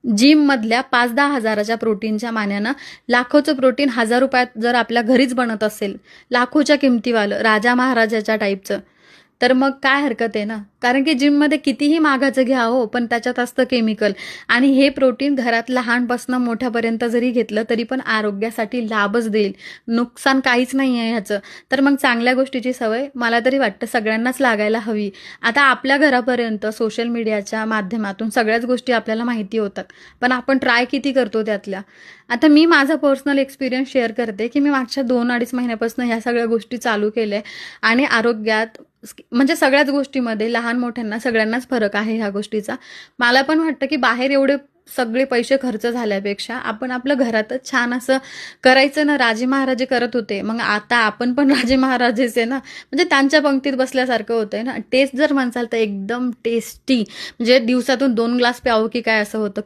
जिममधल्या 5-10 हजाराच्या प्रोटीनच्या मानानं लाखोचं प्रोटीन 1000 रुपयात जर आपल्या घरीच बनत असेल, लाखोच्या किमतीवालं, राजा महाराजाच्या टाईपचं, तर मग काय हरकत आहे ना. कारण की जिममध्ये कितीही महागाचं घ्या हो, पण त्याच्यात असतं केमिकल. आणि हे प्रोटीन घरात लहानपासून मोठ्यापर्यंत जरी घेतलं तरी पण आरोग्यासाठी लाभच देईल, नुकसान काहीच नाही आहे ह्याचं. तर मग चांगल्या गोष्टीची सवय मला तरी वाटतं सगळ्यांनाच लागायला हवी. आता आपल्या घरापर्यंत सोशल मीडियाच्या माध्यमातून सगळ्याच गोष्टी आपल्याला माहिती होतात, पण आपण ट्राय किती करतो त्यातल्या. आता मी माझा पर्सनल एक्सपिरियन्स शेअर करते की मी मागच्या 2-2.5 महिन्यापासून ह्या सगळ्या गोष्टी चालू केल्या आणि आरोग्यात म्हणजे सगळ्याच गोष्टीमध्ये लहान मोठ्यांना सगळ्यांनाच फरक आहे ह्या गोष्टीचा. मला पण वाटतं की बाहेर एवढे सगळे पैसे खर्च झाल्यापेक्षा आपण आपलं घरातच छान असं करायचं ना. राजे महाराजे करत होते, मग आता आपण पण राजे महाराजेच आहे ना. म्हणजे त्यांच्या पंक्तीत बसल्यासारखं होतंय ना. टेस्ट जर म्हणसाल तर एकदम टेस्टी, म्हणजे दिवसातून 2 ग्लास प्यावं की काय असं होतं.